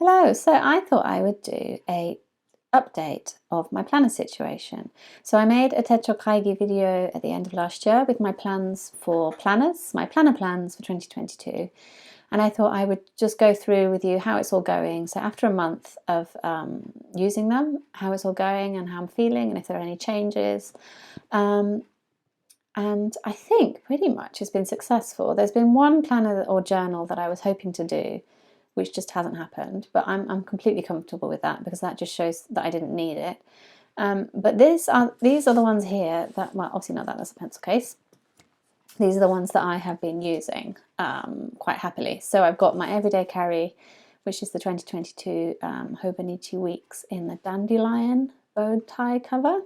Hello, so I thought I would do a update of my planner situation. So I made a Techo video at the end of last year with my plans for planners, my planner plans for 2022. And I thought I would just go through with you how it's all going. So after a month of using them, how it's all going and how I'm feeling and if there are any changes. And I think pretty much has been successful. There's been one planner or journal that I was hoping to do, which just hasn't happened, but I'm completely comfortable with that because that just shows that I didn't need it. But these are the ones here that, well, obviously not that, that's a pencil case. These are the ones that I have been using quite happily. So I've got my everyday carry, which is the 2022 Hobonichi Weeks in the dandelion bow tie cover.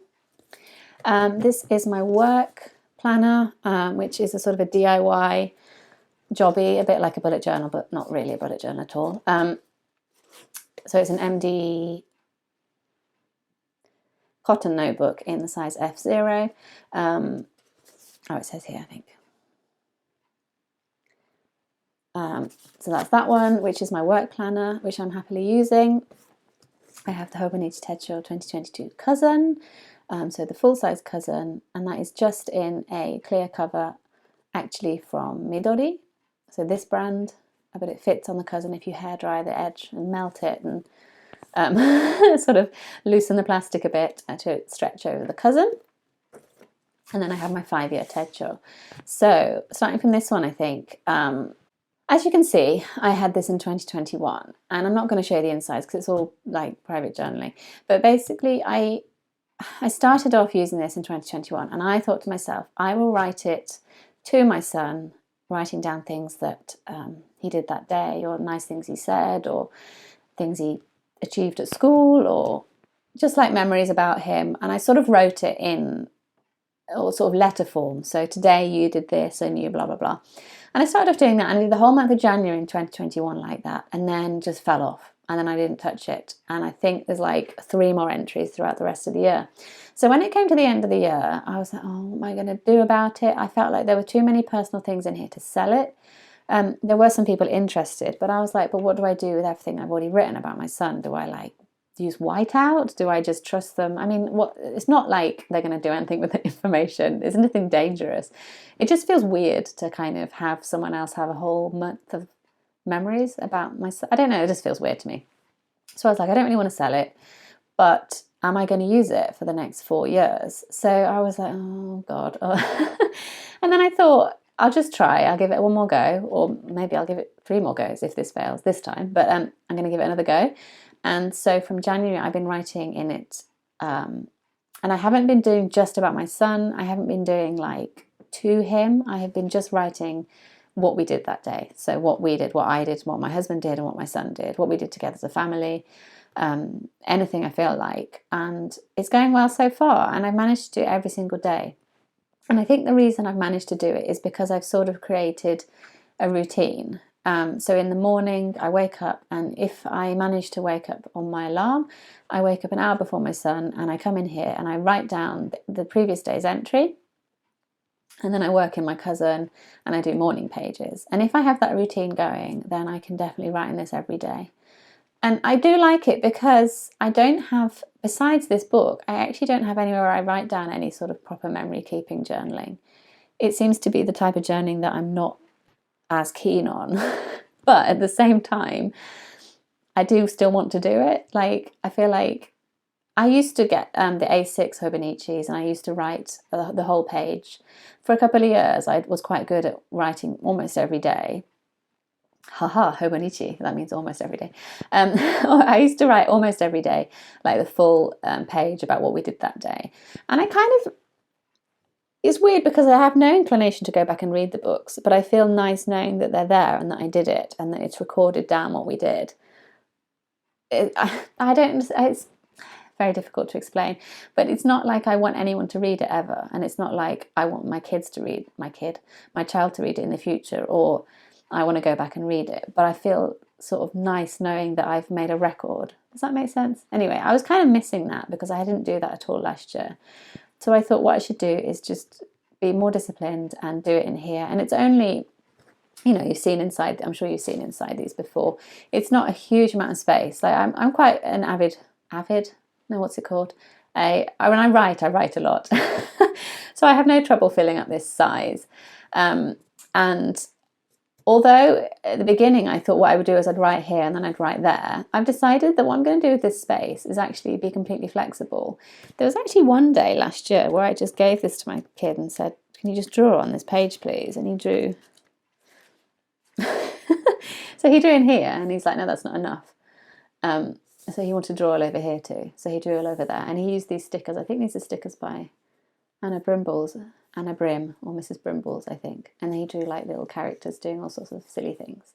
This is my work planner, which is a sort of a DIY jobby, a bit like a bullet journal, but not really a bullet journal at all. So it's an MD cotton notebook in the size F0. Oh, it says here, I think. So that's that one, which is my work planner, which I'm happily using. I have the Hobonichi Techo 2022 Cousin, so the full-size Cousin, and that is just in a clear cover, actually from Midori. So this brand, but it fits on the Cousin if you hairdry the edge and melt it and sort of loosen the plastic a bit to stretch over the Cousin. And then I have my 5-year Techo. So starting from this one, I think, as you can see, I had this in 2021, and I'm not going to show you the insides because it's all like private journaling. But basically, I started off using this in 2021, and I thought to myself, I will write it to my son, writing down things that he did that day, or nice things he said, or things he achieved at school, or just like memories about him. And I sort of wrote it in or sort of letter form. So today you did this and you blah, blah, blah. And I started off doing that and I did the whole month of January in 2021 like that, and then just fell off. And then I didn't touch it. And I think there's like 3 more entries throughout the rest of the year. So when it came to the end of the year, I was like, oh, what am I going to do about it? I felt like there were too many personal things in here to sell it. There were some people interested, but I was like, but what do I do with everything I've already written about my son? Do I like use whiteout? Do I just trust them? I mean, what? It's not like they're going to do anything with the information. There's nothing dangerous. It just feels weird to kind of have someone else have a whole month of memories about myself. I don't know, it just feels weird to me. So I was like, I don't really want to sell it, but am I going to use it for the next 4 years? So I was like, oh God. And then I thought, I'll just try. I'll give it one more go, or maybe I'll give it 3 more goes if this fails this time, but I'm going to give it another go. And so from January, I've been writing in it, and I haven't been doing just about my son. I haven't been doing like to him. I have been just writing what we did that day. So what we did, what I did, what my husband did, and what my son did, what we did together as a family, anything I feel like. And it's going well so far, and I've managed to do it every single day. And I think the reason I've managed to do it is because I've sort of created a routine. So in the morning, I wake up, and if I manage to wake up on my alarm, I wake up an hour before my son, and I come in here and I write down the previous day's entry. And then I work in my Cousin and I do morning pages. And if I have that routine going, then I can definitely write in this every day. And I do like it because I don't have, besides this book, I actually don't have anywhere where I write down any sort of proper memory keeping journaling. It seems to be the type of journaling that I'm not as keen on. But at the same time, I do still want to do it. Like, I feel like I used to get the A6 Hobonichis, and I used to write the whole page. For a couple of years, I was quite good at writing almost every day. Haha, Hobonichi, that means almost every day. I used to write almost every day, like the full page about what we did that day. And I kind of, it's weird because I have no inclination to go back and read the books, but I feel nice knowing that they're there and that I did it and that it's recorded down what we did. I don't, it's very difficult to explain, but it's not like I want anyone to read it ever, and it's not like I want my kids to read, my child to read it in the future, or I want to go back and read it, but I feel sort of nice knowing that I've made a record. Does that make sense? Anyway, I was kind of missing that because I didn't do that at all last year. So I thought what I should do is just be more disciplined and do it in here. And it's only you know, you've seen inside, I'm sure you've seen inside these before. It's not a huge amount of space. Like I'm quite an avid, no, what's it called? When I write a lot. So I have no trouble filling up this size. And although at the beginning I thought what I would do is I'd write here and then I'd write there, I've decided that what I'm going to do with this space is actually be completely flexible. There was actually one day last year where I just gave this to my kid and said, can you just draw on this page, please? And he drew. So he drew in here and he's like, no, that's not enough. So he wanted to draw all over here too. So he drew all over there. And he used these stickers. I think these are stickers by Anna Brim or Mrs. Brimbles, I think. And he drew like little characters doing all sorts of silly things.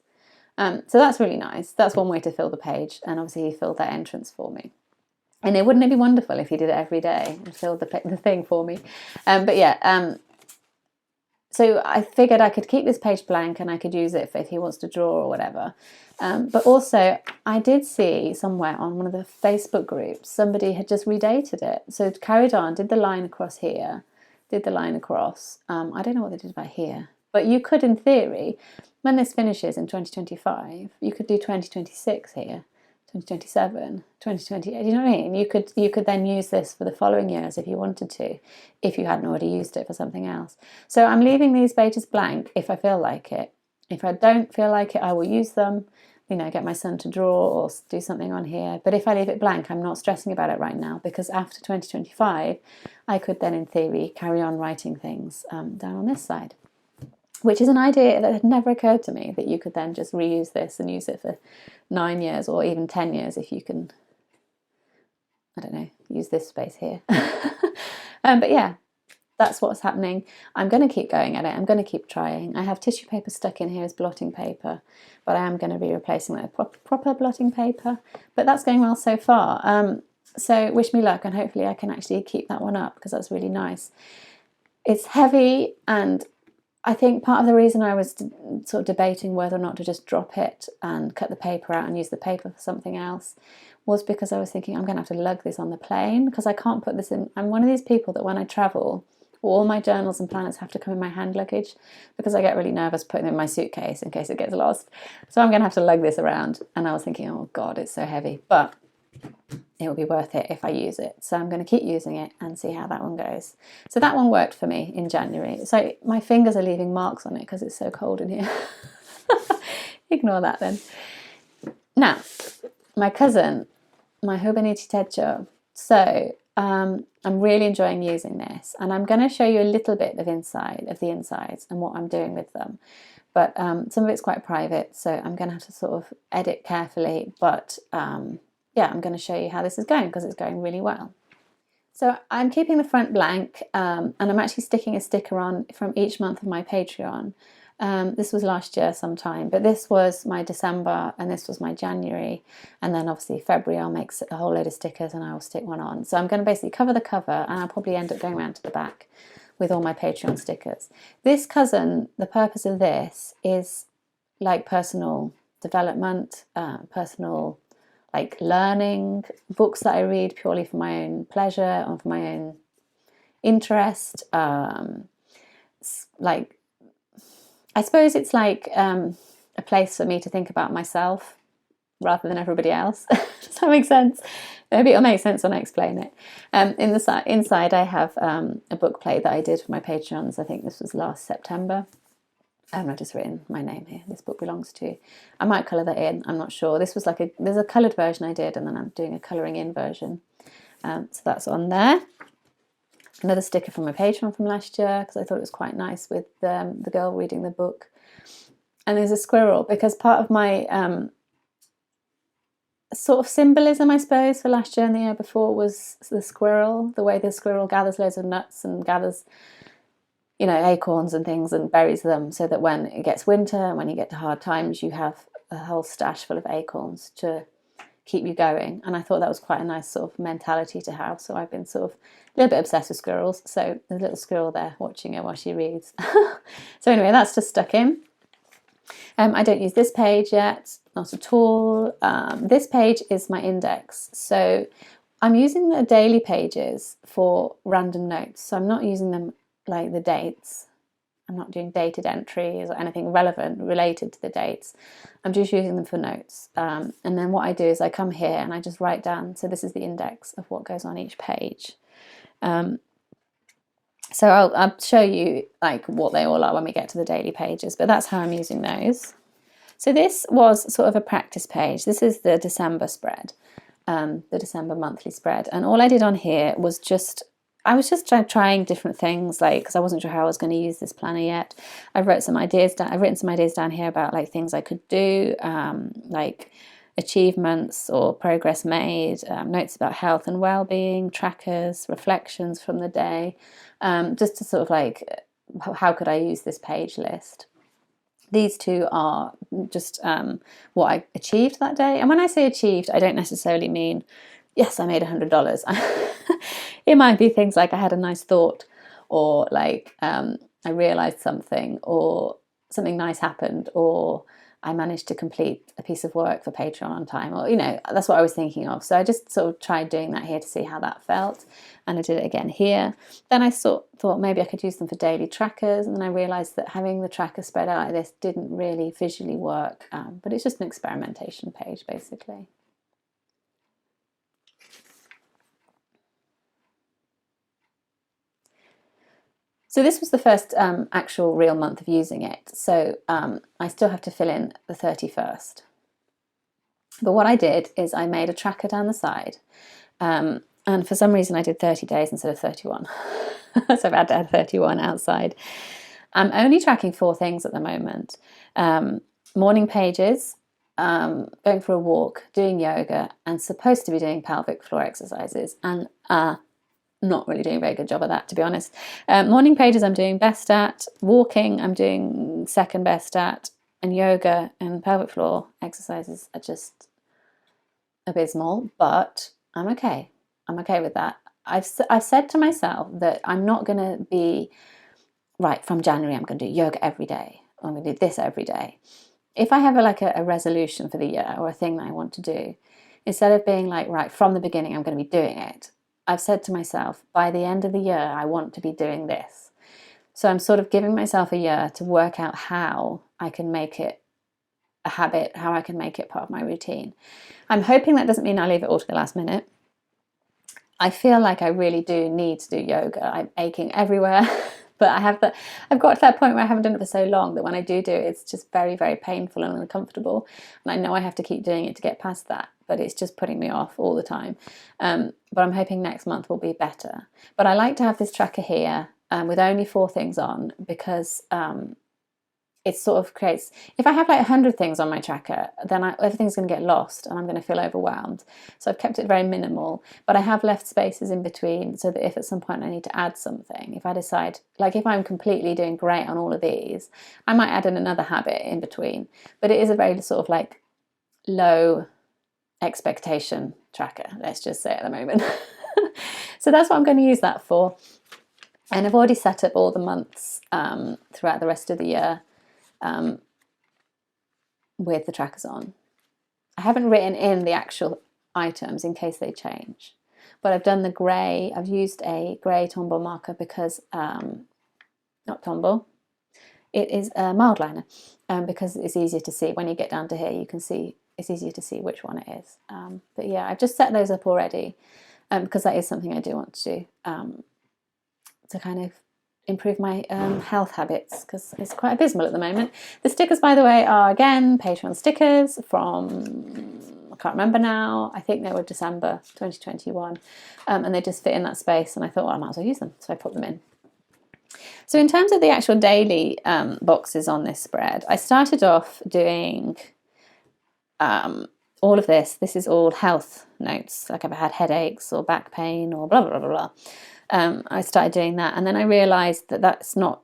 So that's really nice. That's one way to fill the page. And obviously he filled that entrance for me. And wouldn't it be wonderful if he did it every day and filled the thing for me? But yeah, so I figured I could keep this page blank and I could use it if he wants to draw or whatever. But also, I did see somewhere on one of the Facebook groups, somebody had just redated it. So it carried on, did the line across here, did the line across. I don't know what they did about here. But you could, in theory, when this finishes in 2025, you could do 2026 here. 2027, 2028, you know what I mean? You could then use this for the following years if you wanted to, if you hadn't already used it for something else. So I'm leaving these pages blank if I feel like it. If I don't feel like it, I will use them, you know, get my son to draw or do something on here. But if I leave it blank, I'm not stressing about it right now, because after 2025, I could then in theory carry on writing things down on this side. Which is an idea that had never occurred to me, that you could then just reuse this and use it for 9 years or even 10 years if you can, I don't know, use this space here. But yeah, that's what's happening. I'm going to keep going at it. I'm going to keep trying. I have tissue paper stuck in here as blotting paper, but I am going to be replacing it with proper blotting paper. But that's going well so far. So wish me luck, and hopefully I can actually keep that one up, because that's really nice. It's heavy, and I think part of the reason I was sort of debating whether or not to just drop it and cut the paper out and use the paper for something else was because I was thinking I'm going to have to lug this on the plane, because I can't put this in. I'm one of these people that when I travel, all my journals and planners have to come in my hand luggage, because I get really nervous putting them in my suitcase in case it gets lost. So I'm going to have to lug this around. And I was thinking, oh God, it's so heavy. But it will be worth it if I use it. So I'm going to keep using it and see how that one goes. So that one worked for me in January. So my fingers are leaving marks on it because it's so cold in here. Ignore that then. Now, my cousin, my Hobonichi Techo. So I'm really enjoying using this, and I'm going to show you a little bit of the insides and what I'm doing with them. But some of it's quite private, so I'm going to have to sort of edit carefully. But yeah, I'm going to show you how this is going, because it's going really well. So I'm keeping the front blank, and I'm actually sticking a sticker on from each month of my Patreon. This was last year sometime, but this was my December and this was my January. And then obviously February I'll make a whole load of stickers and I will stick one on. So I'm going to basically cover the cover, and I'll probably end up going around to the back with all my Patreon stickers. This cousin, the purpose of this is like personal development, personal like learning, books that I read purely for my own pleasure or for my own interest. Like, I suppose it's like a place for me to think about myself rather than everybody else. Does that make sense? Maybe it'll make sense when I explain it. Inside I have a book plate that I did for my Patreons. I think this was last September. I've just written my name here. This book belongs to. I might colour that in. I'm not sure. This was like there's a coloured version I did, and then I'm doing a colouring in version. So that's on there. Another sticker from my Patreon from last year, because I thought it was quite nice with the girl reading the book. And there's a squirrel, because part of my sort of symbolism, I suppose, for last year and the year before was the squirrel, the way the squirrel gathers loads of nuts and gathers, you know, acorns and things and buries them, so that when it gets winter and when you get to hard times, you have a whole stash full of acorns to keep you going. And I thought that was quite a nice sort of mentality to have. So I've been sort of a little bit obsessed with squirrels. So there's a little squirrel there watching her while she reads. So anyway, that's just stuck in. I don't use this page yet, not at all. This page is my index. So I'm using the daily pages for random notes. So I'm not using them like the dates. I'm not doing dated entries or anything relevant related to the dates. I'm just using them for notes. And then what I do is I come here and I just write down, so this is the index of what goes on each page. So I'll show you like what they all are when we get to the daily pages, but that's how I'm using those. So this was sort of a practice page. This is the December spread, the December monthly spread. And all I did on here was I was just trying different things, like, because I wasn't sure how I was going to use this planner yet. I've written some ideas down here about like things I could do, like achievements or progress made, notes about health and well-being, trackers, reflections from the day, just to sort of like, how could I use this page list? These two are just what I achieved that day. And when I say achieved, I don't necessarily mean, yes, I made $100. It might be things like I had a nice thought, or like I realized something, or something nice happened, or I managed to complete a piece of work for Patreon on time, or, you know, that's what I was thinking of. So I just sort of tried doing that here to see how that felt. And I did it again here. Then I thought maybe I could use them for daily trackers. And then I realized that having the tracker spread out like this didn't really visually work. But it's just an experimentation page, basically. So this was the first actual real month of using it. So I still have to fill in the 31st. But what I did is I made a tracker down the side. And for some reason I did 30 days instead of 31. So I've had to add 31 outside. I'm only tracking 4 things at the moment. Morning pages, going for a walk, doing yoga, and supposed to be doing pelvic floor exercises. And not really doing a very good job at that, to be honest. Morning pages I'm doing best at, walking I'm doing second best at, and yoga and pelvic floor exercises are just abysmal, but I'm okay. I'm okay with that. I've said to myself that I'm not going to be, right, from January I'm going to do yoga every day, or I'm going to do this every day. If I have a resolution for the year or a thing that I want to do, instead of being like, right, from the beginning I'm going to be doing it, I've said to myself, by the end of the year, I want to be doing this. So I'm sort of giving myself a year to work out how I can make it a habit, how I can make it part of my routine. I'm hoping that doesn't mean I leave it all to the last minute. I feel like I really do need to do yoga. I'm aching everywhere, but I've got to that point where I haven't done it for so long that when I do it, it's just very, very painful and uncomfortable. And I know I have to keep doing it to get past that, but it's just putting me off all the time. But I'm hoping next month will be better. But I like to have this tracker here with only 4 things on, because it sort of creates, if I have like 100 things on my tracker, then everything's going to get lost and I'm going to feel overwhelmed. So I've kept it very minimal, but I have left spaces in between so that if at some point I need to add something, if I decide, like if I'm completely doing great on all of these, I might add in another habit in between. But it is a very sort of like low expectation tracker, let's just say, at the moment. So that's what I'm going to use that for. And I've already set up all the months throughout the rest of the year with the trackers on. I haven't written in the actual items in case they change, but I've done the grey. I've used a grey Tombow marker because, not Tombow, it is a mild liner, because it's easier to see. When you get down to here, you can see, it's easier to see which one it is. But yeah, I've just set those up already because that is something I do want to do to kind of improve my health habits, because it's quite abysmal at the moment. The stickers, by the way, are again Patreon stickers from, I can't remember now, I think they were December 2021, and they just fit in that space, and I thought, well, I might as well use them, so I put them in. So in terms of the actual daily boxes on this spread, I started off doing all of this. This is all health notes, like if I had headaches or back pain or blah, blah, blah, blah. I started doing that, and then I realised that that's not,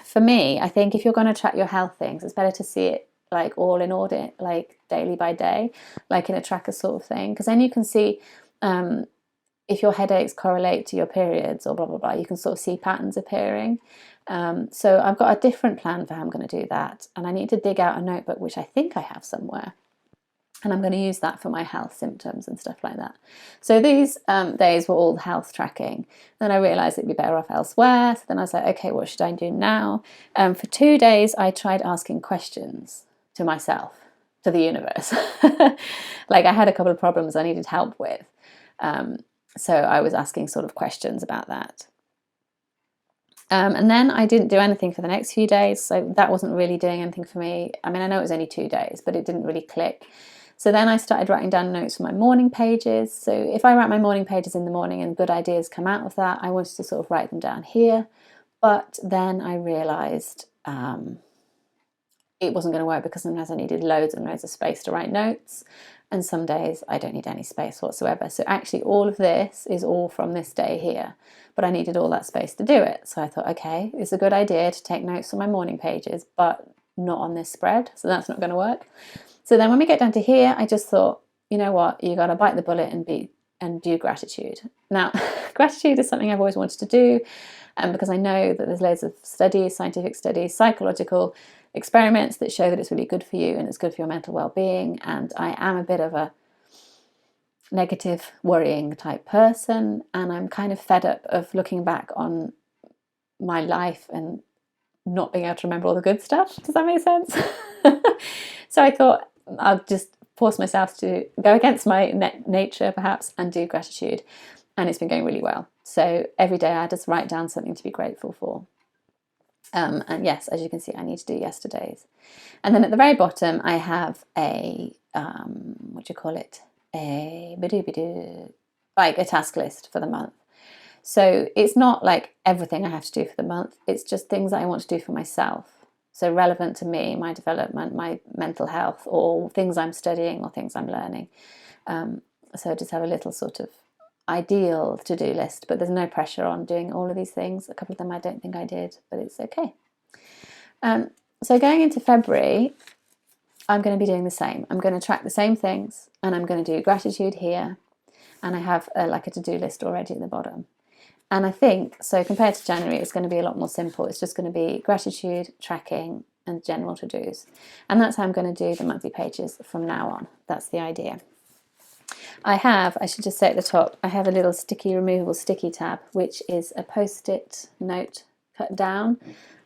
for me, I think if you're going to track your health things, it's better to see it like all in order, like daily by day, like in a tracker sort of thing, because then you can see if your headaches correlate to your periods or blah, blah, blah, you can sort of see patterns appearing. So I've got a different plan for how I'm going to do that, and I need to dig out a notebook, which I think I have somewhere. And I'm going to use that for my health symptoms and stuff like that. So these days were all health tracking. Then I realised it'd be better off elsewhere. So then I was like, okay, what should I do now? For 2 days, I tried asking questions to myself, to the universe. Like I had a couple of problems I needed help with. So I was asking sort of questions about that. And then I didn't do anything for the next few days. So that wasn't really doing anything for me. I mean, I know it was only 2 days, but it didn't really click. So then I started writing down notes for my morning pages. So if I write my morning pages in the morning and good ideas come out of that, I wanted to sort of write them down here. But then I realised it wasn't going to work because sometimes I needed loads and loads of space to write notes. And some days I don't need any space whatsoever. So actually all of this is all from this day here. But I needed all that space to do it. So I thought, okay, it's a good idea to take notes on my morning pages, but not on this spread. So that's not going to work. So then when we get down to here, I just thought, you know what, you got to bite the bullet and do gratitude. Now, gratitude is something I've always wanted to do, because I know that there's loads of studies, scientific studies, psychological experiments that show that it's really good for you and it's good for your mental well-being. And I am a bit of a negative, worrying type person, and I'm kind of fed up of looking back on my life and not being able to remember all the good stuff. Does that make sense? So I thought I'll just force myself to go against my nature perhaps and do gratitude, and it's been going really well. So every day I just write down something to be grateful for. And yes, as you can see, I need to do yesterday's. And then at the very bottom I have a what do you call it, like a task list for the month. So it's not like everything I have to do for the month, it's just things that I want to do for myself. So relevant to me, my development, my mental health, or things I'm studying or things I'm learning. So I just have a little sort of ideal to-do list, but there's no pressure on doing all of these things. A couple of them I don't think I did, but it's okay. So going into February, I'm going to be doing the same. I'm going to track the same things, and I'm going to do gratitude here, and I have like a to-do list already at the bottom. And I think, so compared to January, it's going to be a lot more simple. It's just going to be gratitude, tracking, and general to-dos. And that's how I'm going to do the monthly pages from now on. That's the idea. I should just say at the top, I have a little removable sticky tab, which is a post-it note cut down,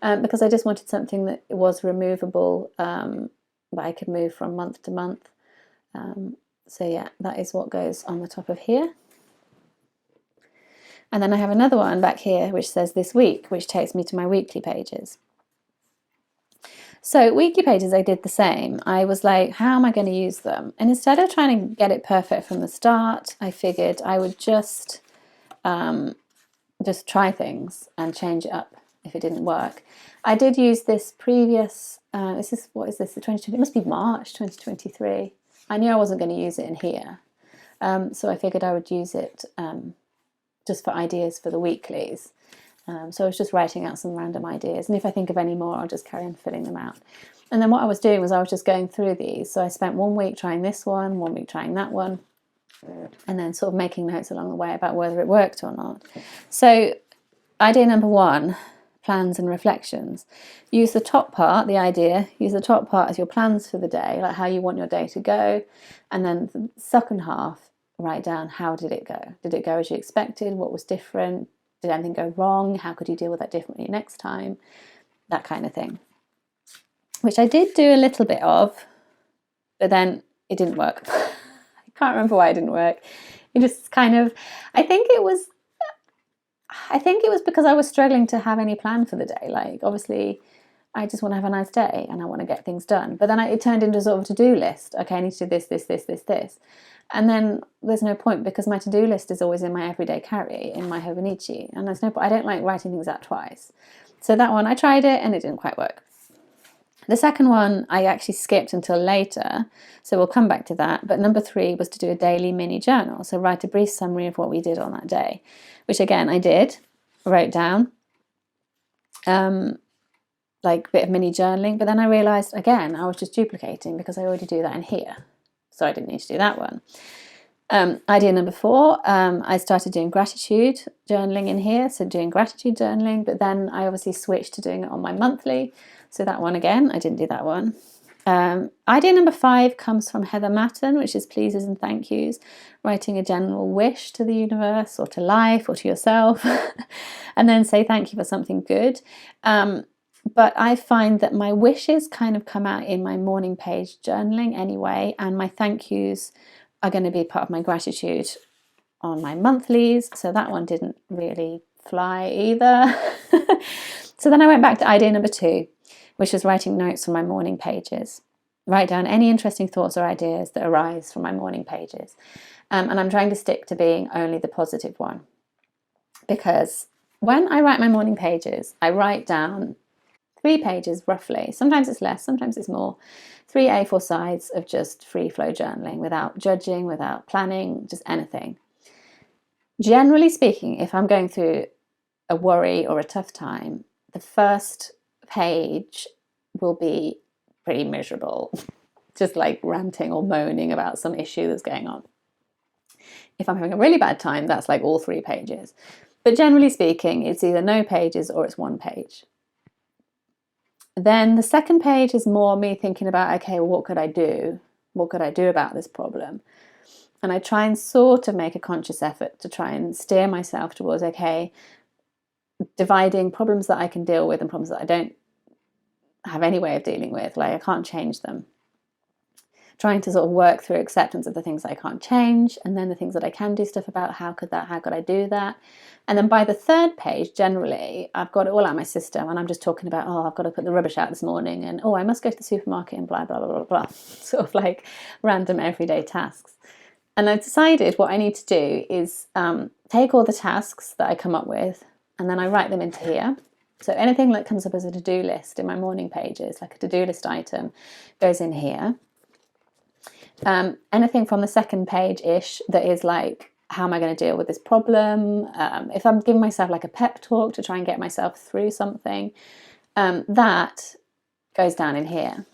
because I just wanted something that was removable, but I could move from month to month. So yeah, that is what goes on the top of here. And then I have another one back here which says this week, which takes me to my weekly pages. So weekly pages, I did the same. I was like, how am I going to use them? And instead of trying to get it perfect from the start, I figured I would just try things and change it up if it didn't work. I did use this previous, what is this, the 2020, it must be March 2023. I knew I wasn't going to use it in here. So I figured I would use it just for ideas for the weeklies. So I was just writing out some random ideas, and if I think of any more, I'll just carry on filling them out. And then what I was doing was I was just going through these. So I spent 1 week trying this one week trying that one, and then sort of making notes along the way about whether it worked or not. So idea number 1, plans and reflections. Use the top part, the idea, use the top part as your plans for the day, like how you want your day to go, and then the second half, write down how did it go. Did it go as you expected? What was different? Did anything go wrong? How could you deal with that differently next time? That kind of thing. Which I did do a little bit of, but then it didn't work. I can't remember why it didn't work. It just kind of, I think it was because I was struggling to have any plan for the day. Like, obviously, I just want to have a nice day and I want to get things done. But then it turned into sort of a to-do list. Okay, I need to do this. And then there's no point, because my to-do list is always in my everyday carry, in my Hobonichi. And there's no point. I don't like writing things out twice. So that one, I tried it and it didn't quite work. The second one, I actually skipped until later. So we'll come back to that. But number 3 was to do a daily mini journal. So write a brief summary of what we did on that day, which again, I did, wrote down. Like a bit of mini journaling. But then I realised, again, I was just duplicating because I already do that in here. So I didn't need to do that one. Idea number 4, I started doing gratitude journaling in here, so doing gratitude journaling, but then I obviously switched to doing it on my monthly. So that one again, I didn't do that one. Idea number 5 comes from Heather Matten, which is pleases and thank yous, writing a general wish to the universe or to life or to yourself, and then say thank you for something good. But I find that my wishes kind of come out in my morning page journaling anyway, and my thank yous are going to be part of my gratitude on my monthlies, so that one didn't really fly either. So then I went back to idea number 2, which is writing notes from my morning pages. Write down any interesting thoughts or ideas that arise from my morning pages. And I'm trying to stick to being only the positive one. Because when I write my morning pages, I write down 3 pages roughly. Sometimes it's less, sometimes it's more. 3 A4 sides of just free flow journaling without judging, without planning, just anything. Generally speaking, if I'm going through a worry or a tough time, the first page will be pretty miserable, just like ranting or moaning about some issue that's going on. If I'm having a really bad time, that's like all 3 pages. But generally speaking, it's either no pages or it's 1 page. Then the second page is more me thinking about, okay, well, what could I do? What could I do about this problem? And I try and sort of make a conscious effort to try and steer myself towards, okay, dividing problems that I can deal with and problems that I don't have any way of dealing with, like I can't change them. Trying to sort of work through acceptance of the things I can't change, and then the things that I can do stuff about, how could I do that? And then by the 3rd page, generally, I've got it all out of my system, and I'm just talking about, oh, I've got to put the rubbish out this morning, and oh, I must go to the supermarket, and blah, blah, blah, blah, blah. Sort of like random everyday tasks. And I've decided what I need to do is take all the tasks that I come up with, and then I write them into here. So anything that comes up as a to-do list in my morning pages, like a to-do list item, goes in here. Anything from the 2nd page-ish that is like, how am I going to deal with this problem? If I'm giving myself like a pep talk to try and get myself through something, that goes down in here.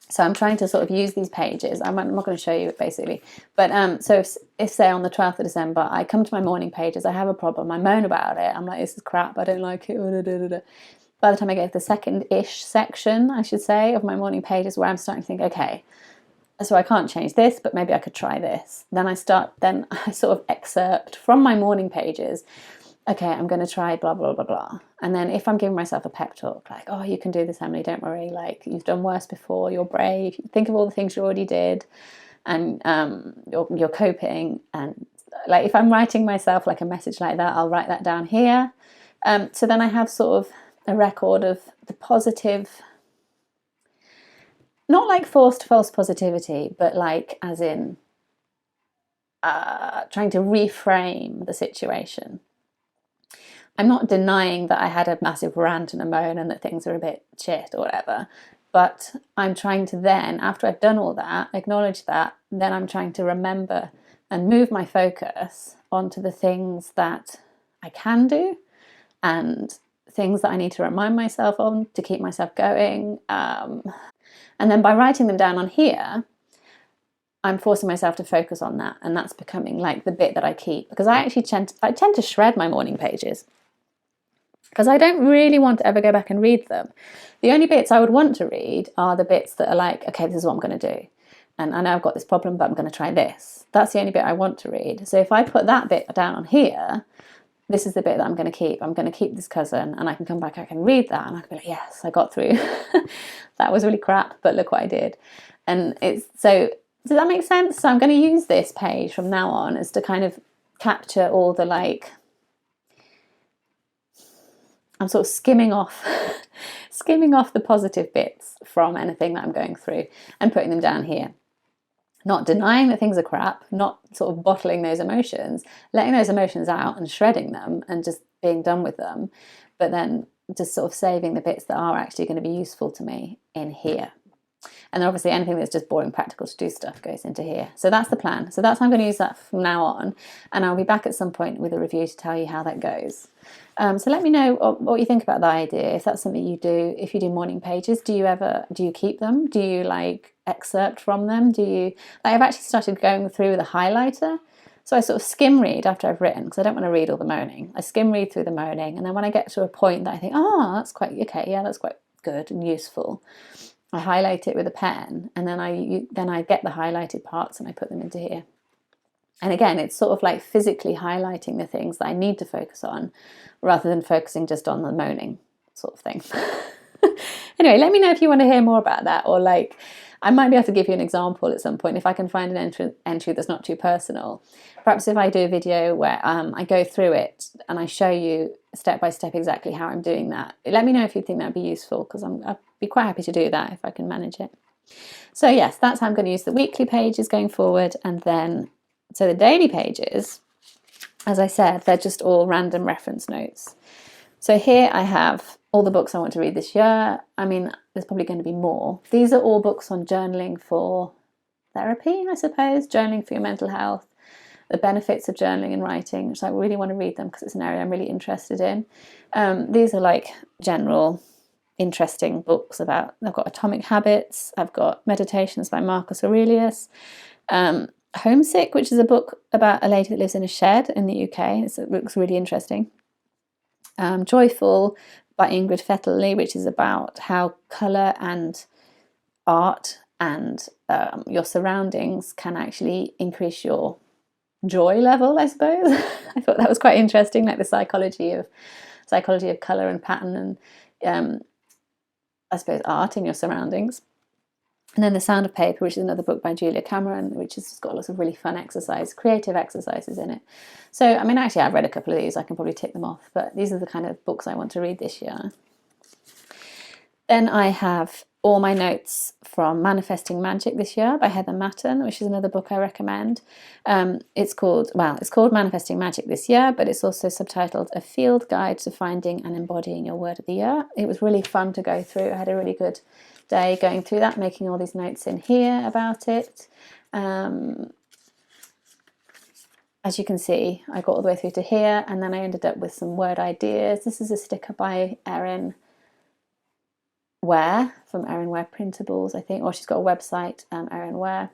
So I'm trying to sort of use these pages. I'm not going to show you it basically. But so if say on the 12th of December, I come to my morning pages, I have a problem, I moan about it, I'm like, this is crap, I don't like it. By the time I get to the 2nd-ish section, I should say, of my morning pages where I'm starting to think, okay, so I can't change this, but maybe I could try this. Then I sort of excerpt from my morning pages, okay, I'm going to try blah, blah, blah, blah. And then if I'm giving myself a pep talk, like, oh, you can do this, Emily, don't worry. Like, you've done worse before, you're brave. Think of all the things you already did, and you're coping. And like, if I'm writing myself like a message like that, I'll write that down here. So then I have sort of a record of the positive, not like forced false positivity, but like as in trying to reframe the situation. I'm not denying that I had a massive rant and a moan and that things are a bit shit or whatever, but I'm trying to then, after I've done all that, acknowledge that, then I'm trying to remember and move my focus onto the things that I can do and things that I need to remind myself on to keep myself going. And then by writing them down on here, I'm forcing myself to focus on that, and that's becoming like the bit that I keep, because I tend to shred my morning pages because I don't really want to ever go back and read them. The only bits I would want to read are the bits that are like, okay, this is what I'm going to do, and I know I've got this problem, but I'm going to try this. That's the only bit I want to read. So if I put that bit down on here, this is the bit that I'm going to keep. I'm going to keep this cousin, and I can come back, I can read that, and I can be like, yes, I got through. That was really crap, but look what I did. And it's so, does that make sense? So I'm going to use this page from now on as to kind of capture all the like, I'm sort of skimming off the positive bits from anything that I'm going through and putting them down here. Not denying that things are crap, not sort of bottling those emotions, letting those emotions out and shredding them and just being done with them, but then just sort of saving the bits that are actually going to be useful to me in here. And then obviously anything that's just boring practical to do stuff goes into here. So that's the plan. So that's how I'm going to use that from now on. And I'll be back at some point with a review to tell you how that goes. So let me know what you think about that idea. If that's something you do, if you do morning pages, do you keep them? Do you like excerpt from them? I've actually started going through with a highlighter. So I sort of skim read after I've written, because I don't want to read all the moaning. I skim read through the moaning. And then when I get to a point that I think, that's quite, okay, yeah, that's quite good and useful, I highlight it with a pen, and then I get the highlighted parts and I put them into here. And again, it's sort of like physically highlighting the things that I need to focus on, rather than focusing just on the moaning sort of thing. Anyway, let me know if you want to hear more about that, or like, I might be able to give you an example at some point if I can find an entry that's not too personal. Perhaps if I do a video where I go through it and I show you step by step exactly how I'm doing that. Let me know if you think that'd be useful, because I'd be quite happy to do that if I can manage it. So yes, that's how I'm going to use the weekly pages going forward. And then, so the daily pages, as I said, they're just all random reference notes. So here I have all the books I want to read this year. I mean, there's probably going to be more. These are all books on journaling for therapy, I suppose, journaling for your mental health, the benefits of journaling and writing, which I really want to read them because it's an area I'm really interested in. These are like general interesting books about, I've got Atomic Habits, I've got Meditations by Marcus Aurelius, Homesick, which is a book about a lady that lives in a shed in the UK. It looks really interesting. Joyful by Ingrid Fetterly, which is about how colour and art and your surroundings can actually increase your joy level, I suppose. I thought that was quite interesting, like the psychology of colour and pattern, and I suppose art in your surroundings. And then The Sound of Paper, which is another book by Julia Cameron, which has got lots of really fun creative exercises in it. So, I mean, actually, I've read a couple of these. I can probably tick them off. But these are the kind of books I want to read this year. Then I have all my notes from Manifesting Magic this year by Heather Matten, which is another book I recommend. It's called Manifesting Magic this year, but it's also subtitled A Field Guide to Finding and Embodying Your Word of the Year. It was really fun to go through. I had a really good day going through that, making all these notes in here about it. As you can see, I got all the way through to here, and then I ended up with some word ideas. This is a sticker by Erin Ware from Erin Ware Printables, I think, or she's got a website, Erin Ware,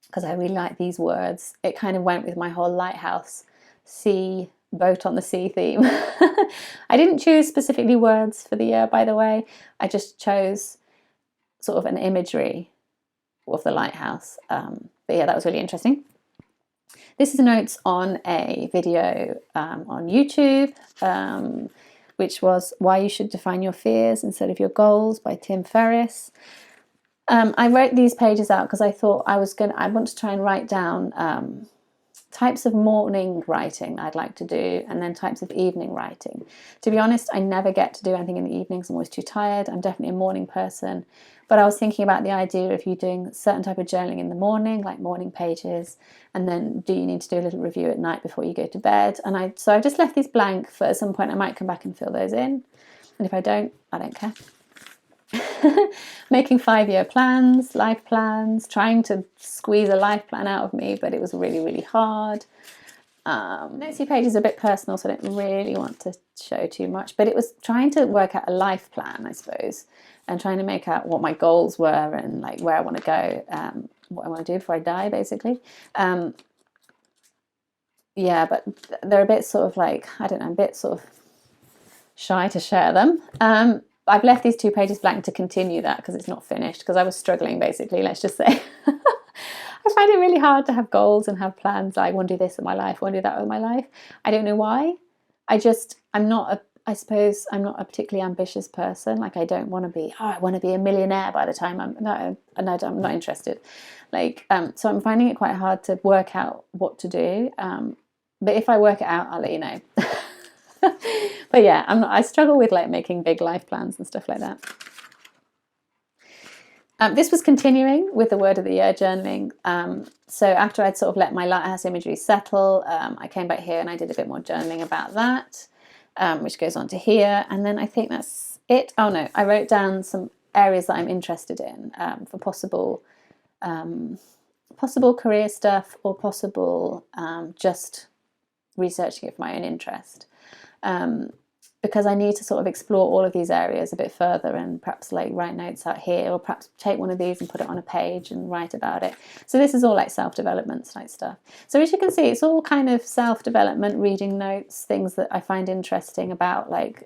because I really like these words. It kind of went with my whole lighthouse, sea, boat on the sea theme. I didn't choose specifically words for the year, by the way. I just chose sort of an imagery of the lighthouse. But yeah, that was really interesting. This is notes on a video on YouTube, which was Why You Should Define Your Fears Instead of Your Goals by Tim Ferriss. I wrote these pages out because I thought I want to try and write down types of morning writing I'd like to do, and then types of evening writing. To be honest, I never get to do anything in the evenings. I'm always too tired. I'm definitely a morning person. But I was thinking about the idea of you doing a certain type of journaling in the morning, like morning pages, and then do you need to do a little review at night before you go to bed? And so I've just left these blank for at some point I might come back and fill those in. And if I don't care. Making 5-year plans, life plans, trying to squeeze a life plan out of me, but it was really, really hard. Next few pages are a bit personal, so I don't really want to show too much, but it was trying to work out a life plan, I suppose, and trying to make out what my goals were and like where I want to go, what I want to do before I die, basically. Yeah, but they're a bit sort of like, I don't know, a bit sort of shy to share them. I've left these 2 pages blank to continue that because it's not finished, because I was struggling, basically, let's just say. I find it really hard to have goals and have plans. Like, I want to do this with my life, I want to do that with my life. I don't know why. I suppose I'm not a particularly ambitious person. Like, I don't want to be, I want to be a millionaire by the time I'm not interested. Like, so I'm finding it quite hard to work out what to do. But if I work it out, I'll let you know. But yeah, I struggle with like making big life plans and stuff like that. This was continuing with the Word of the Year journaling. So after I'd sort of let my lighthouse imagery settle, I came back here and I did a bit more journaling about that, which goes on to here. And then I think that's it. Oh no, I wrote down some areas that I'm interested in for possible career stuff, or possible just researching it for my own interest. Because I need to sort of explore all of these areas a bit further, and perhaps like write notes out here, or perhaps take one of these and put it on a page and write about it. So this is all like self-development type stuff. So as you can see, it's all kind of self-development, reading notes, things that I find interesting about like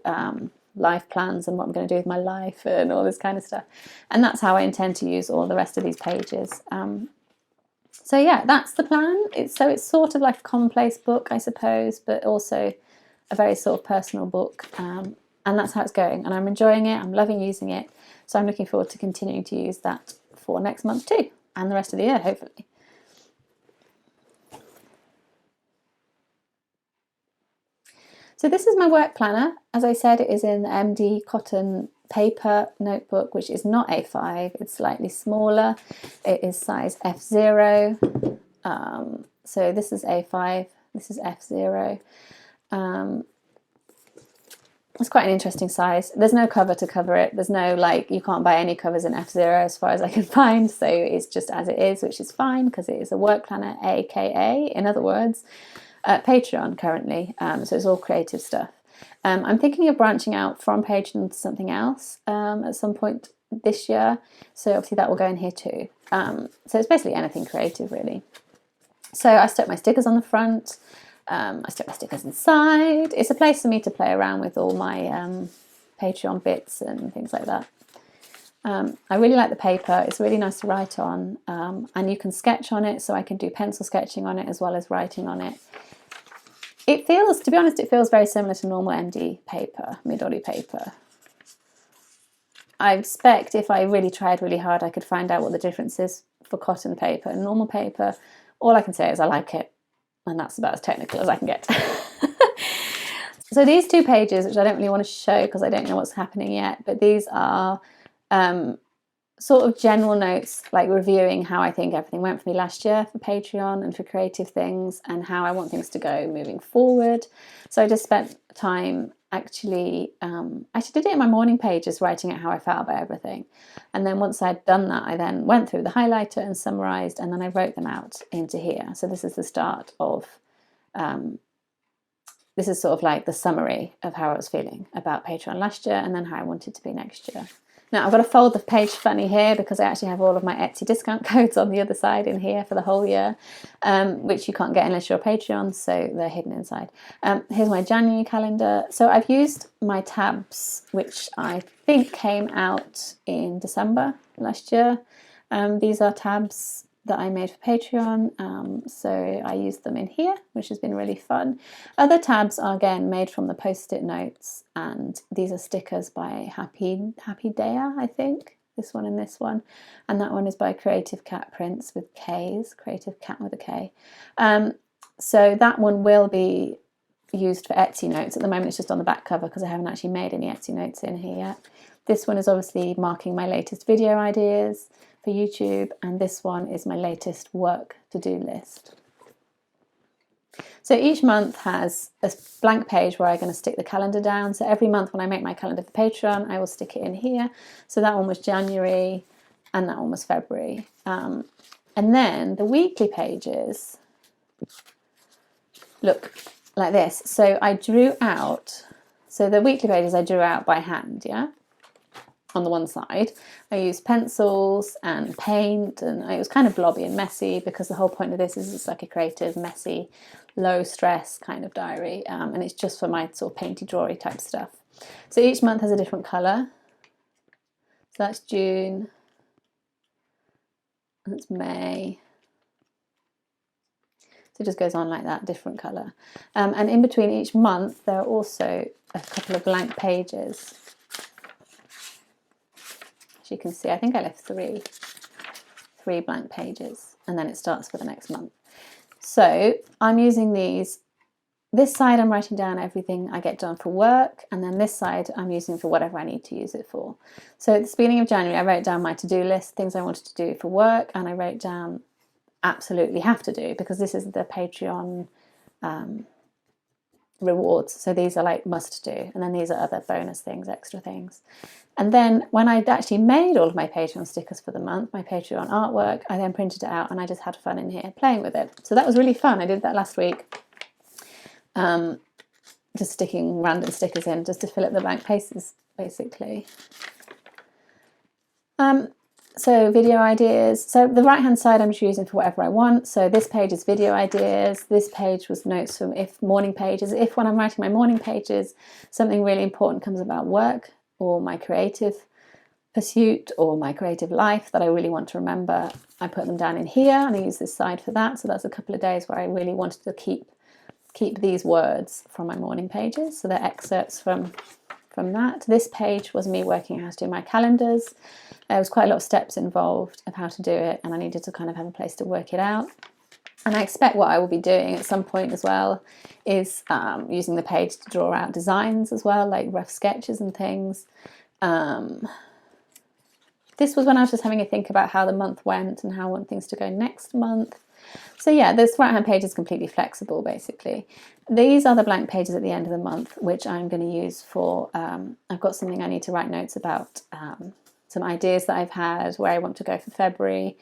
life plans and what I'm going to do with my life and all this kind of stuff. And that's how I intend to use all the rest of these pages. So yeah, that's the plan. It's sort of like a commonplace book, I suppose, but also a very sort of personal book. And that's how it's going. And I'm enjoying it. I'm loving using it. So I'm looking forward to continuing to use that for next month too, and the rest of the year, hopefully. So this is my work planner. As I said, it is in the MD cotton paper notebook, which is not A5, it's slightly smaller. It is size F0. So this is A5, this is F0. It's quite an interesting size. There's no cover to cover it. There's no, like, you can't buy any covers in F0 as far as I can find. So it's just as it is, which is fine because it is a work planner, AKA, in other words, Patreon currently. So it's all creative stuff. I'm thinking of branching out from Patreon to something else at some point this year. So obviously that will go in here too. So it's basically anything creative, really. So I stuck my stickers on the front. I stuck my stickers inside. It's a place for me to play around with all my Patreon bits and things like that. I really like the paper. It's really nice to write on, and you can sketch on it, so I can do pencil sketching on it as well as writing on it. It feels, to be honest, it feels very similar to normal MD paper, Midori paper. I expect if I really tried really hard, I could find out what the difference is for cotton paper and normal paper. All I can say is I like it, and that's about as technical as I can get. So these two pages, which I don't really want to show because I don't know what's happening yet, but these are sort of general notes, like reviewing how I think everything went for me last year for Patreon and for creative things, and how I want things to go moving forward. So I just spent time actually did it in my morning pages, writing out how I felt about everything. And then once I'd done that, I then went through the highlighter and summarised, and then I wrote them out into here. So this is the start of, this is sort of like the summary of how I was feeling about Patreon last year and then how I wanted to be next year. Now I've got to fold the page funny here because I actually have all of my Etsy discount codes on the other side in here for the whole year, which you can't get unless you're a Patreon, so they're hidden inside. Here's my January calendar. So I've used my tabs, which I think came out in December last year. These are tabs that I made for Patreon, so I used them in here, which has been really fun. Other tabs are again made from the post-it notes, and these are stickers by Happy Daya, I think, this one and this one, and that one is by Creative Cat Prints with K's, Creative Cat with a K. So that one will be used for Etsy notes. At the moment it's just on the back cover because I haven't actually made any Etsy notes in here yet. This one is obviously marking my latest video ideas for YouTube, and this one is my latest work to-do list. So each month has a blank page where I'm going to stick the calendar down. So every month when I make my calendar for Patreon, I will stick it in here. So that one was January and that one was February. And then the weekly pages look like this. So I drew out, so the weekly pages I drew out by hand, yeah? On the one side, I used pencils and paint, and it was kind of blobby and messy because the whole point of this is it's like a creative, messy, low stress kind of diary, and it's just for my sort of painty, drawy type stuff. So each month has a different colour. So that's June, that's May. So it just goes on like that, different colour. And in between each month, there are also a couple of blank pages. You can see I think I left three blank pages, and then it starts for the next month. So I'm using these. This side I'm writing down everything I get done for work, and then this side I'm using for whatever I need to use it for. So at the beginning of January I wrote down my to-do list, things I wanted to do for work, and I wrote down absolutely have to do, because this is the Patreon rewards. So these are like must do, and then these are other bonus things, extra things. And then when I'd actually made all of my Patreon stickers for the month, my Patreon artwork, I then printed it out and I just had fun in here playing with it. So that was really fun. I did that last week. Just sticking random stickers in just to fill up the blank pages, basically. So video ideas. So the right hand side I'm just using for whatever I want. So this page is video ideas. This page was notes from if morning pages. If when I'm writing my morning pages, something really important comes about work or my creative pursuit or my creative life that I really want to remember, I put them down in here and I use this side for that. So that's a couple of days where I really wanted to keep these words from my morning pages. So they're excerpts from that. This page was me working out how to do my calendars. There was quite a lot of steps involved of how to do it, and I needed to kind of have a place to work it out. And I expect what I will be doing at some point as well is using the page to draw out designs as well, like rough sketches and things. This was when I was just having a think about how the month went and how I want things to go next month. So yeah, this right-hand page is completely flexible, basically. These are the blank pages at the end of the month, which I'm going to use for, I've got something I need to write notes about, some ideas that I've had, where I want to go for February.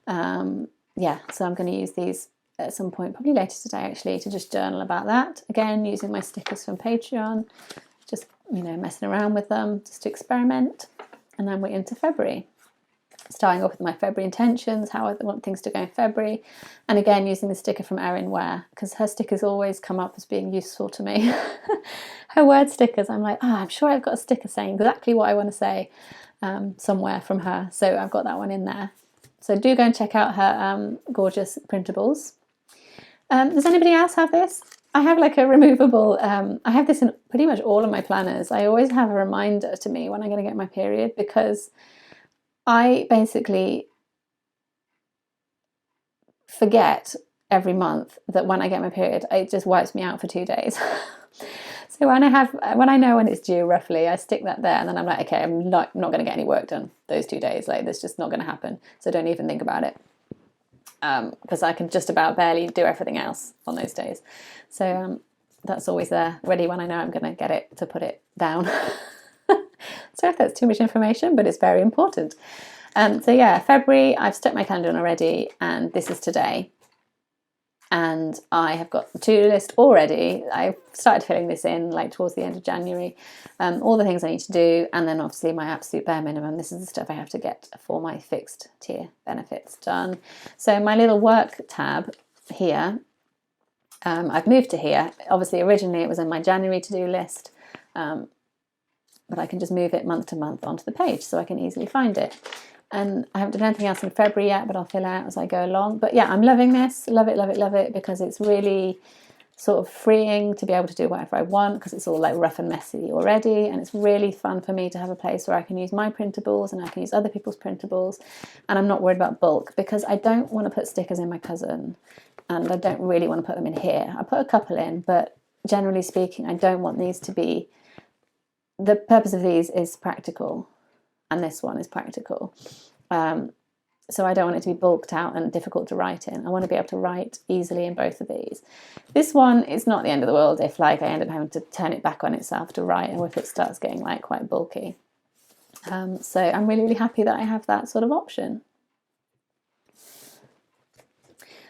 Yeah, so I'm going to use these at some point, probably later today actually, to just journal about that. Again, using my stickers from Patreon, just, messing around with them, just to experiment. And then we're into February. Starting off with my February intentions, how I want things to go in February. And again, using the sticker from Erin Ware, because her stickers always come up as being useful to me. Her word stickers, I'm like, I'm sure I've got a sticker saying exactly what I want to say somewhere from her. So I've got that one in there. So do go and check out her gorgeous printables. Does anybody else have this? I have like a removable, I have this in pretty much all of my planners. I always have a reminder to me when I'm going to get my period, because I basically forget every month that when I get my period, it just wipes me out for 2 days. So when I know when it's due roughly, I stick that there, and then I'm like, okay, I'm not going to get any work done those 2 days. Like, that's just not going to happen. So don't even think about it, because I can just about barely do everything else on those days. So that's always there, ready when I know I'm going to get it to put it down. So if that's too much information, but it's very important. So yeah, February, I've stuck my calendar on already, and this is today. And I have got the to-do list already. I've started filling this in like towards the end of January. All the things I need to do, and then obviously my absolute bare minimum. This is the stuff I have to get for my fixed tier benefits done. So my little work tab here, I've moved to here. Obviously originally it was in my January to-do list, but I can just move it month to month onto the page so I can easily find it. And I haven't done anything else in February yet, but I'll fill out as I go along. But yeah, I'm loving this. Love it, love it, love it, because it's really sort of freeing to be able to do whatever I want, because it's all like rough and messy already. And it's really fun for me to have a place where I can use my printables and I can use other people's printables. And I'm not worried about bulk, because I don't want to put stickers in my cousin, and I don't really want to put them in here. I put a couple in, but generally speaking, I don't want these to be, the purpose of these is practical, and this one is practical. So I don't want it to be bulked out and difficult to write in. I want to be able to write easily in both of these. This one is not the end of the world if like I end up having to turn it back on itself to write, or if it starts getting like quite bulky. So I'm really, really happy that I have that sort of option.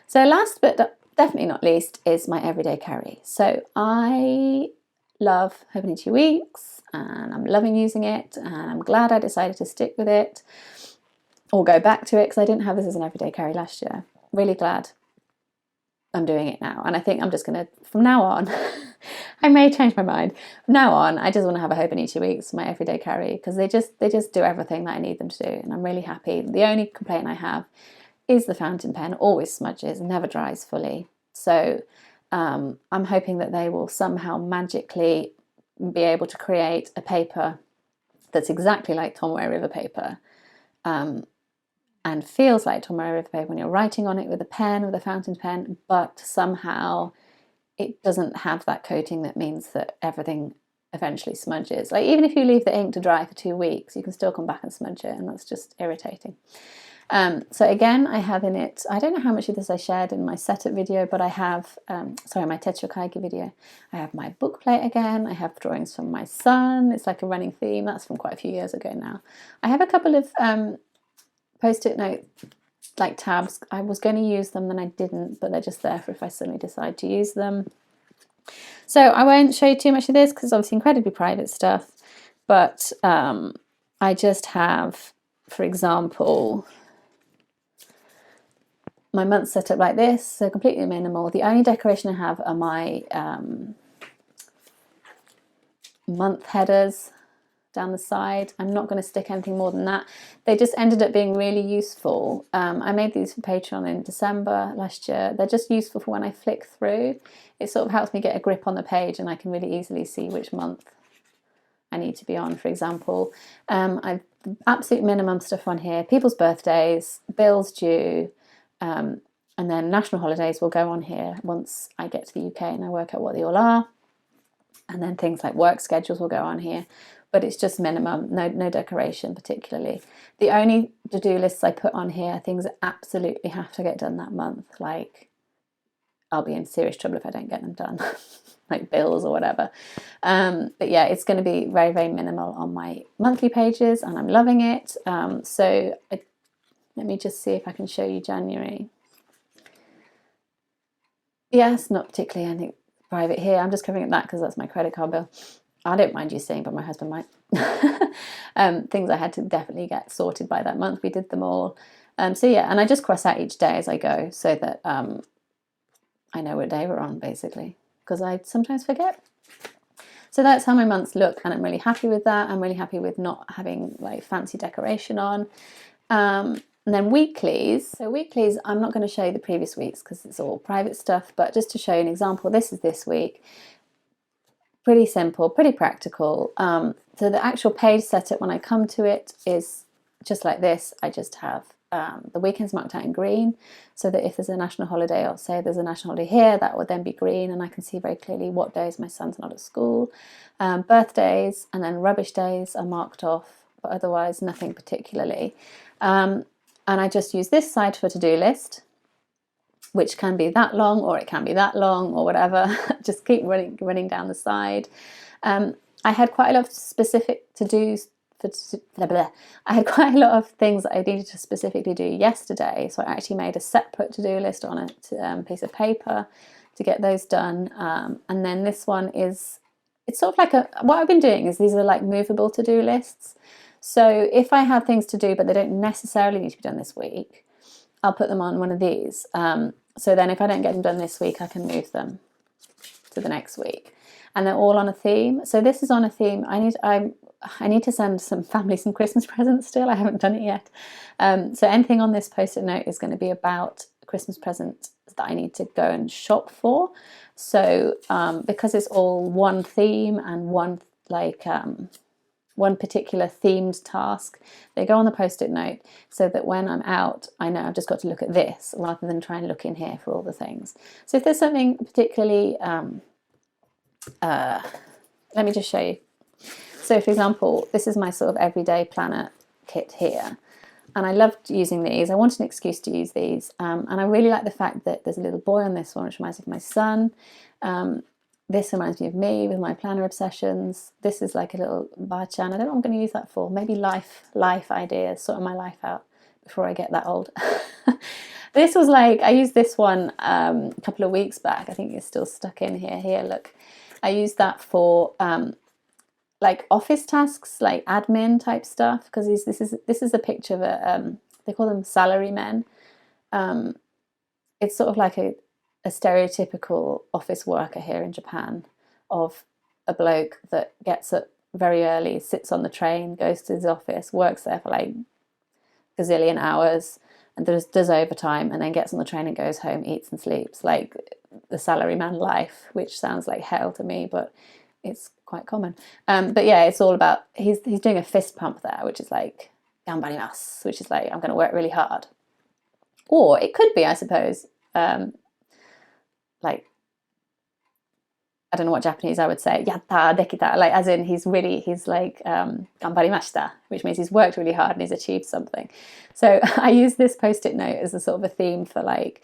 So last but definitely not least is my everyday carry. So I love Hobonichi Weeks, and I'm loving using it, and I'm glad I decided to stick with it or go back to it, because I didn't have this as an everyday carry last year. Really glad I'm doing it now, and I think I'm just going to, from now on, I may change my mind. From now on, I just want to have a Hobonichi Weeks for my everyday carry, because they just do everything that I need them to do, and I'm really happy. The only complaint I have is the fountain pen always smudges, never dries fully. So I'm hoping that they will somehow magically be able to create a paper that's exactly like Tomoe River paper, and feels like Tomoe River paper when you're writing on it with a pen, with a fountain pen, but somehow it doesn't have that coating that means that everything eventually smudges. Like, even if you leave the ink to dry for 2 weeks, you can still come back and smudge it, and that's just irritating. So again, I have in it, I don't know how much of this I shared in my setup video, but I have, my Techo video. I have my book plate again. I have drawings from my son. It's like a running theme. That's from quite a few years ago now. I have a couple of post-it note like tabs. I was going to use them, then I didn't, but they're just there for if I suddenly decide to use them. So I won't show you too much of this because it's obviously incredibly private stuff, but I just have for example, my month's set up like this, so completely minimal. The only decoration I have are my month headers down the side. I'm not going to stick anything more than that. They just ended up being really useful. I made these for Patreon in December last year. They're just useful for when I flick through. It sort of helps me get a grip on the page, and I can really easily see which month I need to be on, for example. I've absolute minimum stuff on here: people's birthdays, bills due, and then national holidays will go on here once I get to the UK and I work out what they all are. And then things like work schedules will go on here, but it's just minimum, no decoration particularly. The only to-do lists I put on here are things that absolutely have to get done that month. Like, I'll be in serious trouble if I don't get them done, like bills or whatever. But yeah, it's going to be very, very minimal on my monthly pages, and I'm loving it. Let me just see if I can show you January. Yes, not particularly anything private here. I'm just covering up that because that's my credit card bill. I don't mind you seeing, but my husband might. Things I had to definitely get sorted by that month. We did them all. So yeah, and I just cross out each day as I go so that I know what day we're on, basically, because I sometimes forget. So that's how my months look, and I'm really happy with that. I'm really happy with not having like fancy decoration on. And then weeklies. So weeklies, I'm not going to show you the previous weeks because it's all private stuff, but just to show you an example, this is this week. Pretty simple, pretty practical. So the actual page setup when I come to it is just like this. I just have the weekends marked out in green, so that if there's a national holiday, or say there's a national holiday here, that would then be green, and I can see very clearly what days my son's not at school. Birthdays and then rubbish days are marked off, but otherwise nothing particularly. And I just use this side for to-do list, which can be that long or it can be that long or whatever. Just keep running down the side. I had quite a lot of specific to-dos. I had quite a lot of things that I needed to specifically do yesterday, so I actually made a separate to-do list on a piece of paper to get those done. And then this one is, it's sort of like what I've been doing is these are like movable to-do lists. So if I have things to do but they don't necessarily need to be done this week, I'll put them on one of these. So then if I don't get them done this week, I can move them to the next week. And they're all on a theme. So this is on a theme. I need to send some family some Christmas presents still. I haven't done it yet. So anything on this post-it note is going to be about a Christmas present that I need to go and shop for. So because it's all one theme and one particular themed task, they go on the post-it note so that when I'm out, I know I've just got to look at this rather than try and look in here for all the things. So if there's something particularly, let me just show you. So for example, this is my sort of everyday planner kit here. And I loved using these. I wanted an excuse to use these. And I really like the fact that there's a little boy on this one, which reminds me of my son. This reminds me of me with my planner obsessions. This is like a little bachan. I don't know what I'm going to use that for. Maybe life ideas, sorting my life out before I get that old. This was like, I used this one a couple of weeks back. I think it's still stuck in here. Here, look. I used that for like office tasks, like admin type stuff, because this is a picture of they call them salary men. It's sort of like a stereotypical office worker here in Japan, of a bloke that gets up very early, sits on the train, goes to his office, works there for like gazillion hours, and does overtime, and then gets on the train and goes home, eats and sleeps, like the salaryman life, which sounds like hell to me, but it's quite common. But yeah, it's all about, he's doing a fist pump there, which is like ganbarimasu, which is like, I'm going to work really hard. Or it could be, I suppose, like, I don't know what Japanese I would say, yatta dekita, like as in he's like ganbarimashita, which means he's worked really hard and he's achieved something. So I use this post-it note as a sort of a theme for like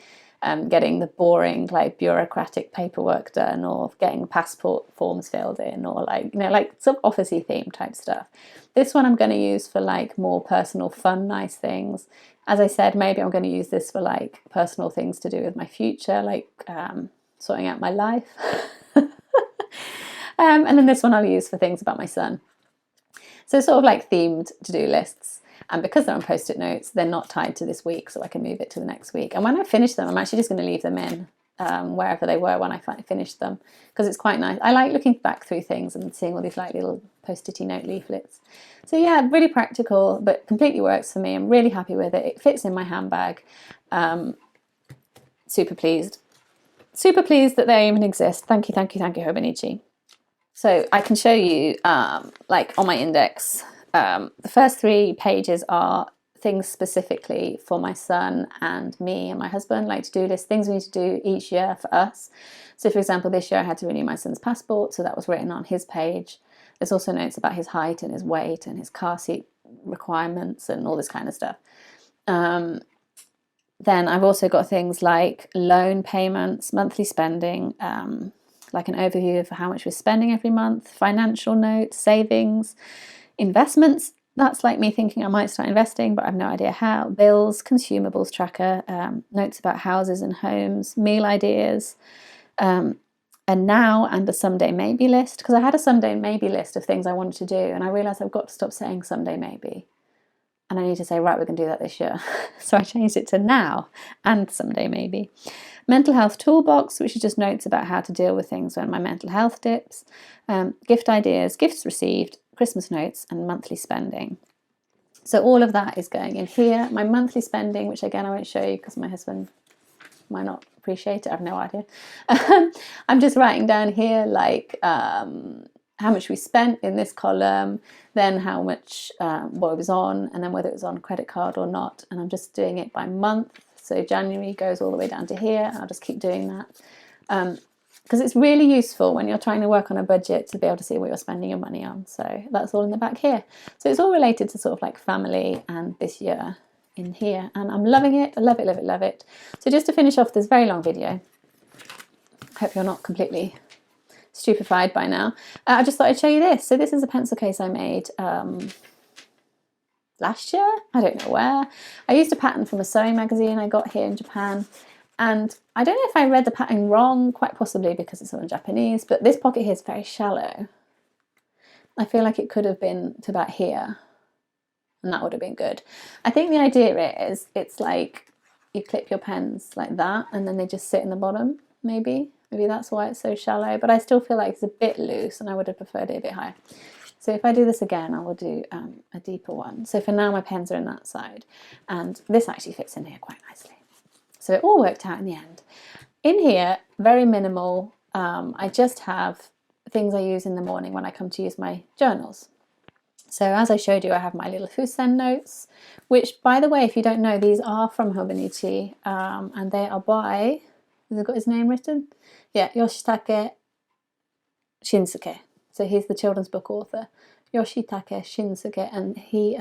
getting the boring like bureaucratic paperwork done, or getting passport forms filled in, or like, you know, like sort of officey theme type stuff. This one I'm going to use for like more personal, fun, nice things. As I said, maybe I'm going to use this for like personal things to do with my future, like sorting out my life. And then this one I'll use for things about my son. So sort of like themed to-do lists. And because they're on post-it notes, they're not tied to this week, so I can move it to the next week. And when I finish them, I'm actually just going to leave them in wherever they were when I finished them, because it's quite nice. I like looking back through things and seeing all these like little post-it note leaflets. So yeah, really practical, but completely works for me. I'm really happy with it. It fits in my handbag. Super pleased. Super pleased that they even exist. Thank you, thank you, thank you, Hobonichi. So I can show you, like on my index, the first 3 pages are things specifically for my son and me and my husband, like to-do list, things we need to do each year for us. So for example, this year I had to renew my son's passport, so that was written on his page. There's also notes about his height and his weight and his car seat requirements and all this kind of stuff. Then I've also got things like loan payments, monthly spending, like an overview of how much we're spending every month, financial notes, savings, investments. That's like me thinking I might start investing, but I have no idea how. Bills, consumables tracker, notes about houses and homes, meal ideas, a now and a someday maybe list, because I had a someday maybe list of things I wanted to do, and I realised I've got to stop saying someday maybe. And I need to say, right, we're going to do that this year. So I changed it to now and someday maybe. Mental health toolbox, which is just notes about how to deal with things when my mental health dips. Gift ideas, gifts received, Christmas notes, and monthly spending. So all of that is going in here. My monthly spending, which again I won't show you because my husband might not appreciate it. I have no idea. I'm just writing down here like how much we spent in this column, then how much what it was on, and then whether it was on credit card or not. And I'm just doing it by month. So January goes all the way down to here, and I'll just keep doing that. Because it's really useful when you're trying to work on a budget to be able to see what you're spending your money on. So that's all in the back here. So it's all related to sort of like family and this year in here. And I'm loving it. I love it, love it, love it. So just to finish off this very long video, I hope you're not completely stupefied by now. I just thought I'd show you this. So this is a pencil case I made last year. I don't know where. I used a pattern from a sewing magazine I got here in Japan. And I don't know if I read the pattern wrong, quite possibly because it's all in Japanese, but this pocket here is very shallow. I feel like it could have been to about here, and that would have been good. I think the idea is it's like you clip your pens like that, and then they just sit in the bottom, maybe. Maybe that's why it's so shallow, but I still feel like it's a bit loose, and I would have preferred it a bit higher. So if I do this again, I will do a deeper one. So for now, my pens are in that side, and this actually fits in here quite nicely. So it all worked out in the end. In here, very minimal. I just have things I use in the morning when I come to use my journals. So as I showed you, I have my little Fusen notes, which, by the way, if you don't know, these are from Hobonichi, and they are by, has it got his name written? Yeah, Yoshitake Shinsuke. So he's the children's book author, Yoshitake Shinsuke, and he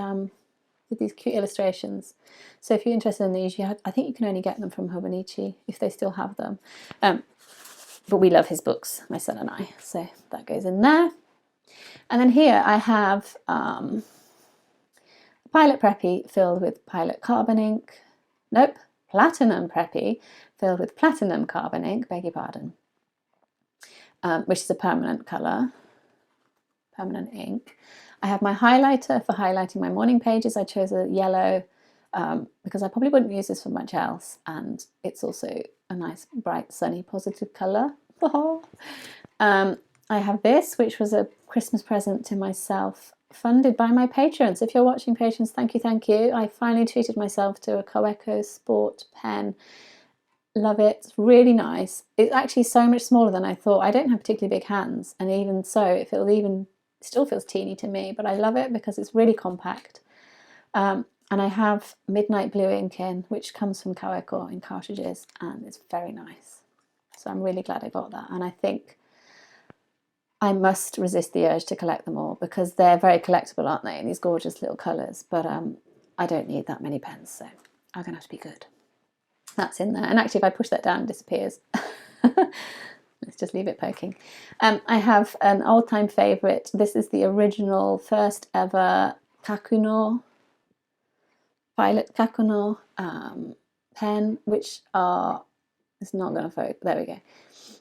with these cute illustrations. So if you're interested in these, I think you can only get them from Hobonichi if they still have them. But we love his books, my son and I. So that goes in there. And then here I have a Pilot Preppy filled with Pilot Carbon ink. Nope, Platinum Preppy filled with Platinum Carbon ink, beg your pardon, which is a permanent colour, permanent ink. I have my highlighter for highlighting my morning pages. I chose a yellow because I probably wouldn't use this for much else, and it's also a nice, bright, sunny, positive colour. I have this, which was a Christmas present to myself, funded by my patrons. If you're watching, patrons, thank you, thank you. I finally treated myself to a Koeko Sport pen. Love it. It's really nice. It's actually so much smaller than I thought. I don't have particularly big hands, and even so, it still feels teeny to me, but I love it because it's really compact. And I have Midnight Blue ink in, which comes from Koeko in cartridges, and it's very nice. So I'm really glad I got that, and I think I must resist the urge to collect them all because they're very collectible, aren't they, in these gorgeous little colours, but I don't need that many pens, so I'm going to have to be good. That's in there, and actually if I push that down, it disappears. Let's just leave it poking. I have an old-time favourite. This is the original first ever Kakuno, Pilot Kakuno pen, which are, it's not going to focus, there we go.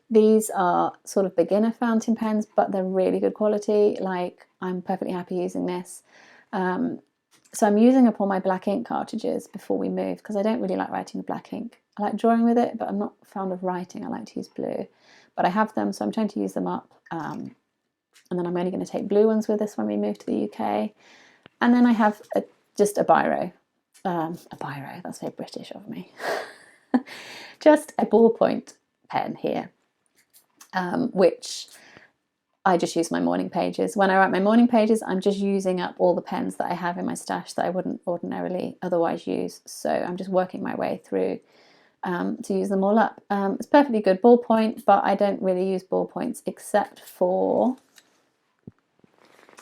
These are sort of beginner fountain pens, but they're really good quality. Like, I'm perfectly happy using this. So I'm using up all my black ink cartridges before we move, because I don't really like writing with black ink. I like drawing with it, but I'm not fond of writing. I like to use blue. But I have them, so I'm trying to use them up. And then I'm only going to take blue ones with us when we move to the UK. And then I have just a biro. A biro, that's very British of me. Just a ballpoint pen here, which I just use my morning pages. When I write my morning pages, I'm just using up all the pens that I have in my stash that I wouldn't ordinarily otherwise use. So I'm just working my way through to use them all up. It's perfectly good ballpoint, but I don't really use ballpoints except for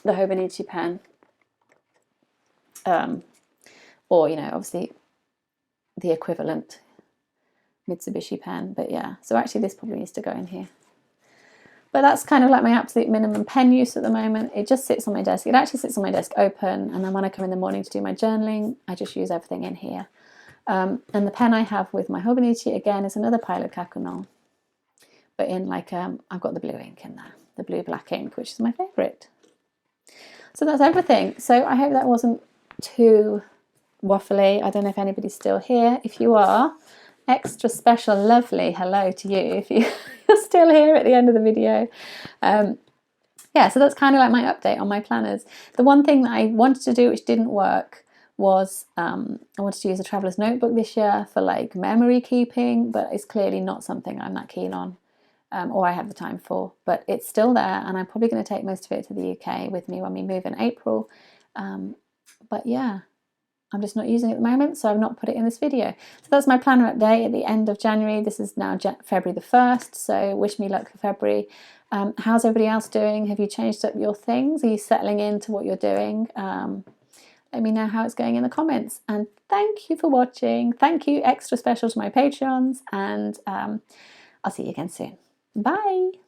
the Hobonichi pen. Or, you know, obviously the equivalent Mitsubishi pen. But yeah, so actually this probably needs to go in here. But that's kind of like my absolute minimum pen use at the moment. It just sits on my desk. It actually sits on my desk open, and then when I come in the morning to do my journaling, I just use everything in here. And the pen I have with my Hobonichi, again, is another Pilot Kakuno. But in like, I've got the blue ink in there, the blue black ink, which is my favourite. So that's everything. So I hope that wasn't too waffly. I don't know if anybody's still here. If you are, extra special lovely hello to you if you're still here at the end of the video. Yeah, so that's kind of like my update on my planners. The one thing that I wanted to do which didn't work was I wanted to use a traveller's notebook this year for like memory keeping, but it's clearly not something I'm that keen on, or I have the time for. But it's still there, and I'm probably going to take most of it to the UK with me when we move in April. But yeah, I'm just not using it at the moment, so I've not put it in this video. So that's my planner update at the end of January. This is now February the 1st, so wish me luck for February. How's everybody else doing? Have you changed up your things? Are you settling into what you're doing? Let me know how it's going in the comments. And thank you for watching. Thank you extra special to my Patreons, and I'll see you again soon. Bye!